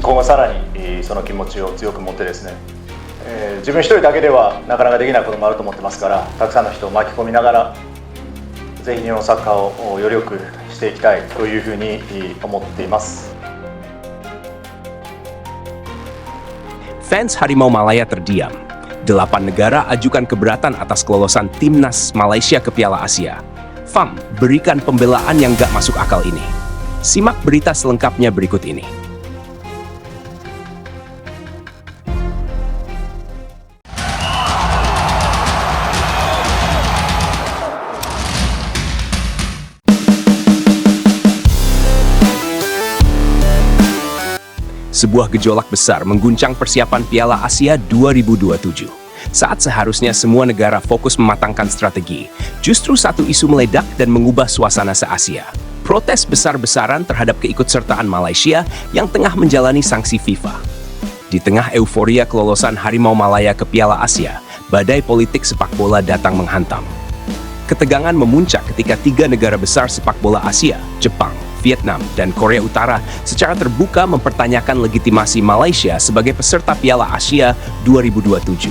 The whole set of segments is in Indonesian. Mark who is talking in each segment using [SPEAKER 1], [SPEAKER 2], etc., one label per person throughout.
[SPEAKER 1] 今後さらにその気持ちを強く持ってですね、自分一人だけではなかなかできないこともあると思ってますから、たくさんの人を巻き込みながらぜひ日本サッカーをより良くしていきたいというふうに思っています。
[SPEAKER 2] Fans Harimau Malaya terdiam. 8 negara ajukan keberatan atas kelolosan timnas Malaysia ke Piala Asia. FAM berikan pembelaan yang gak masuk akal ini. Simak berita selengkapnya berikut ini. Sebuah gejolak besar mengguncang persiapan Piala Asia 2027. Saat seharusnya semua negara fokus mematangkan strategi, justru satu isu meledak dan mengubah suasana se-Asia. Protes besar-besaran terhadap keikutsertaan Malaysia yang tengah menjalani sanksi FIFA. Di tengah euforia kelolosan Harimau Malaya ke Piala Asia, badai politik sepak bola datang menghantam. Ketegangan memuncak ketika 3 negara besar sepak bola Asia, Jepang, Vietnam, dan Korea Utara secara terbuka mempertanyakan legitimasi Malaysia sebagai peserta Piala Asia 2027.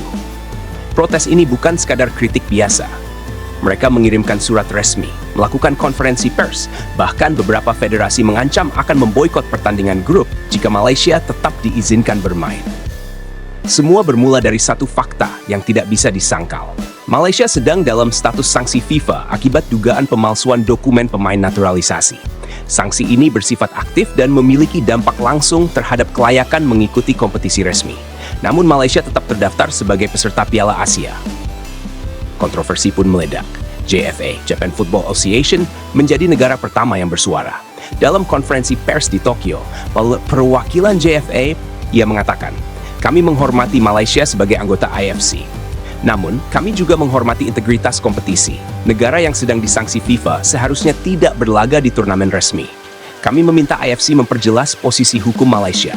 [SPEAKER 2] Protes ini bukan sekadar kritik biasa. Mereka mengirimkan surat resmi, melakukan konferensi pers, bahkan beberapa federasi mengancam akan memboikot pertandingan grup jika Malaysia tetap diizinkan bermain. Semua bermula dari satu fakta yang tidak bisa disangkal. Malaysia sedang dalam status sanksi FIFA akibat dugaan pemalsuan dokumen pemain naturalisasi. Sanksi ini bersifat aktif dan memiliki dampak langsung terhadap kelayakan mengikuti kompetisi resmi. Namun Malaysia tetap terdaftar sebagai peserta Piala Asia. Kontroversi pun meledak. JFA, Japan Football Association, menjadi negara pertama yang bersuara. Dalam konferensi pers di Tokyo, perwakilan JFA, ia mengatakan, "Kami menghormati Malaysia sebagai anggota IFC. Namun, kami juga menghormati integritas kompetisi. Negara yang sedang disanksi FIFA seharusnya tidak berlaga di turnamen resmi. Kami meminta IFC memperjelas posisi hukum Malaysia."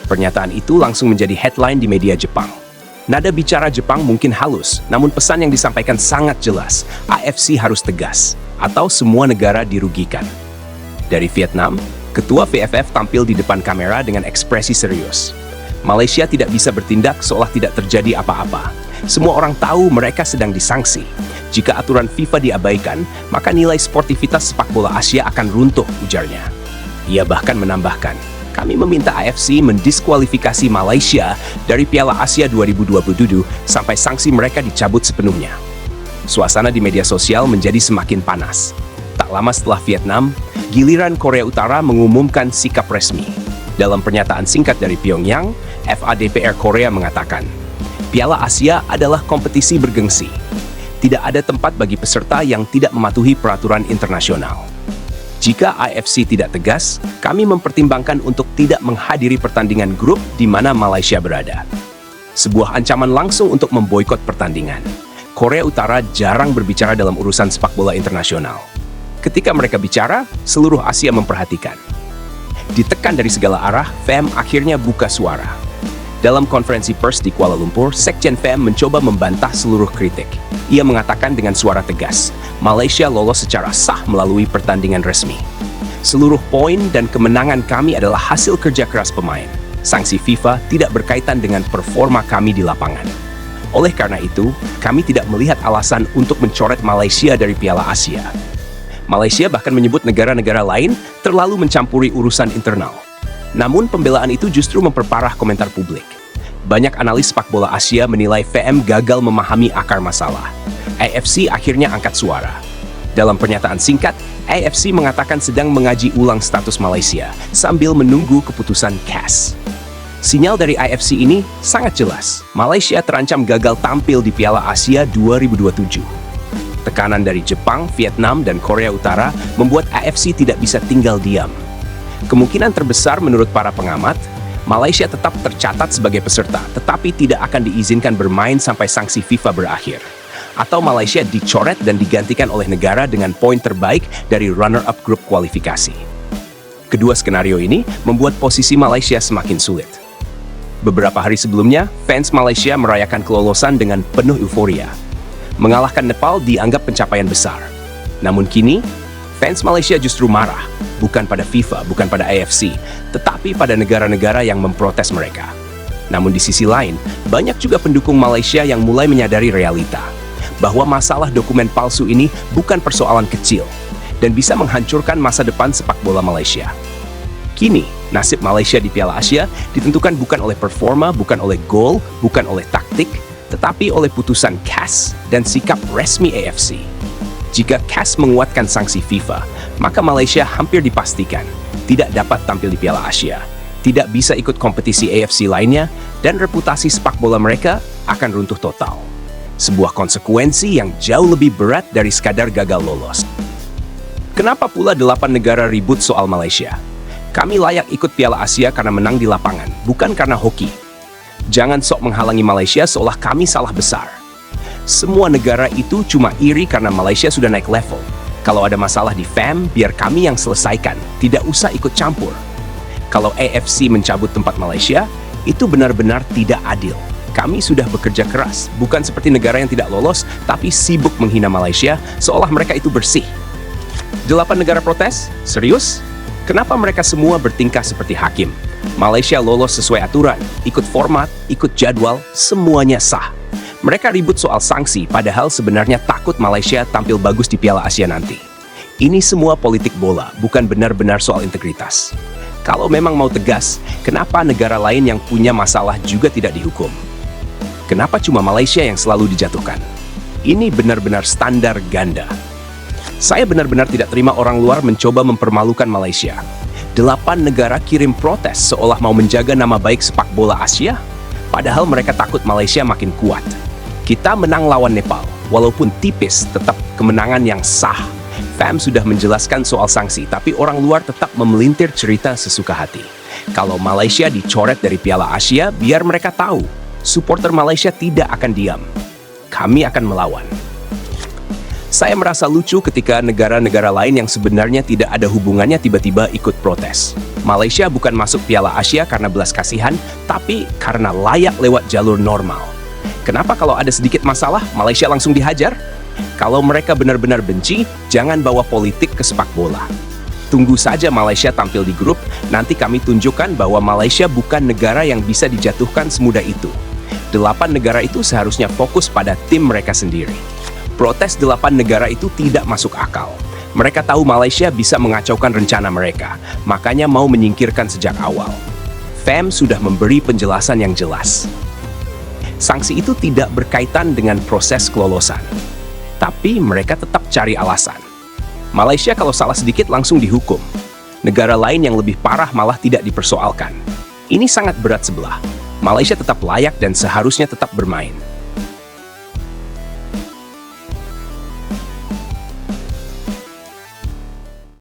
[SPEAKER 2] Pernyataan itu langsung menjadi headline di media Jepang. Nada bicara Jepang mungkin halus, namun pesan yang disampaikan sangat jelas. IFC harus tegas, atau semua negara dirugikan. Dari Vietnam, Ketua VFF tampil di depan kamera dengan ekspresi serius. Malaysia tidak bisa bertindak seolah tidak terjadi apa-apa. Semua orang tahu mereka sedang disangsi. Jika aturan FIFA diabaikan, maka nilai sportivitas sepak bola Asia akan runtuh, ujarnya. Ia bahkan menambahkan, "Kami meminta AFC mendiskualifikasi Malaysia dari Piala Asia 2027 sampai sanksi mereka dicabut sepenuhnya." Suasana di media sosial menjadi semakin panas. Tak lama setelah Vietnam, giliran Korea Utara mengumumkan sikap resmi. Dalam pernyataan singkat dari Pyongyang, FADPR Korea mengatakan, Piala Asia adalah kompetisi bergengsi. Tidak ada tempat bagi peserta yang tidak mematuhi peraturan internasional. Jika IFC tidak tegas, kami mempertimbangkan untuk tidak menghadiri pertandingan grup di mana Malaysia berada. Sebuah ancaman langsung untuk memboikot pertandingan. Korea Utara jarang berbicara dalam urusan sepak bola internasional. Ketika mereka bicara, seluruh Asia memperhatikan. Ditekan dari segala arah, FAM akhirnya buka suara. Dalam konferensi pers di Kuala Lumpur, Sekjen FAM mencoba membantah seluruh kritik. Ia mengatakan dengan suara tegas, Malaysia lolos secara sah melalui pertandingan resmi. Seluruh poin dan kemenangan kami adalah hasil kerja keras pemain. Sanksi FIFA tidak berkaitan dengan performa kami di lapangan. Oleh karena itu, kami tidak melihat alasan untuk mencoret Malaysia dari Piala Asia. Malaysia bahkan menyebut negara-negara lain terlalu mencampuri urusan internal. Namun pembelaan itu justru memperparah komentar publik. Banyak analis sepak bola Asia menilai VM gagal memahami akar masalah. AFC akhirnya angkat suara. Dalam pernyataan singkat, AFC mengatakan sedang mengaji ulang status Malaysia sambil menunggu keputusan CAS. Sinyal dari AFC ini sangat jelas. Malaysia terancam gagal tampil di Piala Asia 2027. Tekanan dari Jepang, Vietnam, dan Korea Utara membuat AFC tidak bisa tinggal diam. Kemungkinan terbesar menurut para pengamat, Malaysia tetap tercatat sebagai peserta, tetapi tidak akan diizinkan bermain sampai sanksi FIFA berakhir. Atau Malaysia dicoret dan digantikan oleh negara dengan poin terbaik dari runner-up grup kualifikasi. Kedua skenario ini membuat posisi Malaysia semakin sulit. Beberapa hari sebelumnya, fans Malaysia merayakan kelolosan dengan penuh euforia. Mengalahkan Nepal dianggap pencapaian besar. Namun kini, fans Malaysia justru marah. bukan pada FIFA, bukan pada AFC, tetapi pada negara-negara yang memprotes mereka. Namun di sisi lain, banyak juga pendukung Malaysia yang mulai menyadari realita, bahwa masalah dokumen palsu ini bukan persoalan kecil, dan bisa menghancurkan masa depan sepak bola Malaysia. Kini, nasib Malaysia di Piala Asia ditentukan bukan oleh performa, bukan oleh gol, bukan oleh taktik, tetapi oleh putusan CAS dan sikap resmi AFC. Jika CAS menguatkan sanksi FIFA, maka Malaysia hampir dipastikan tidak dapat tampil di Piala Asia, tidak bisa ikut kompetisi AFC lainnya, dan reputasi sepak bola mereka akan runtuh total. Sebuah konsekuensi yang jauh lebih berat dari sekadar gagal lolos. Kenapa pula 8 negara ribut soal Malaysia? Kami layak ikut Piala Asia karena menang di lapangan, bukan karena hoki. Jangan sok menghalangi Malaysia seolah kami salah besar. Semua negara itu cuma iri karena Malaysia sudah naik level. Kalau ada masalah di FAM, biar kami yang selesaikan, tidak usah ikut campur. Kalau AFC mencabut tempat Malaysia, itu benar-benar tidak adil. Kami sudah bekerja keras, bukan seperti negara yang tidak lolos, tapi sibuk menghina Malaysia seolah mereka itu bersih. 8 negara protes? Serius? Kenapa mereka semua bertingkah seperti hakim? Malaysia lolos sesuai aturan, ikut format, ikut jadwal, semuanya sah. Mereka ribut soal sanksi, padahal sebenarnya takut Malaysia tampil bagus di Piala Asia nanti. Ini semua politik bola, bukan benar-benar soal integritas. Kalau memang mau tegas, kenapa negara lain yang punya masalah juga tidak dihukum? Kenapa cuma Malaysia yang selalu dijatuhkan? Ini benar-benar standar ganda. Saya benar-benar tidak terima orang luar mencoba mempermalukan Malaysia. 8 negara kirim protes seolah mau menjaga nama baik sepak bola Asia, padahal mereka takut Malaysia makin kuat. Kita menang lawan Nepal, walaupun tipis, tetap kemenangan yang sah. FAM sudah menjelaskan soal sanksi, tapi orang luar tetap memelintir cerita sesuka hati. Kalau Malaysia dicoret dari Piala Asia, biar mereka tahu, supporter Malaysia tidak akan diam. Kami akan melawan. Saya merasa lucu ketika negara-negara lain yang sebenarnya tidak ada hubungannya tiba-tiba ikut protes. Malaysia bukan masuk Piala Asia karena belas kasihan, tapi karena layak lewat jalur normal. Kenapa kalau ada sedikit masalah, Malaysia langsung dihajar? Kalau mereka benar-benar benci, jangan bawa politik ke sepak bola. Tunggu saja Malaysia tampil di grup, nanti kami tunjukkan bahwa Malaysia bukan negara yang bisa dijatuhkan semudah itu. 8 negara itu seharusnya fokus pada tim mereka sendiri. Protes 8 negara itu tidak masuk akal. Mereka tahu Malaysia bisa mengacaukan rencana mereka, makanya mau menyingkirkan sejak awal. FAM sudah memberi penjelasan yang jelas. Sanksi itu tidak berkaitan dengan proses kelolosan. Tapi mereka tetap cari alasan. Malaysia kalau salah sedikit langsung dihukum. Negara lain yang lebih parah malah tidak dipersoalkan. Ini sangat berat sebelah. Malaysia tetap layak dan seharusnya tetap bermain.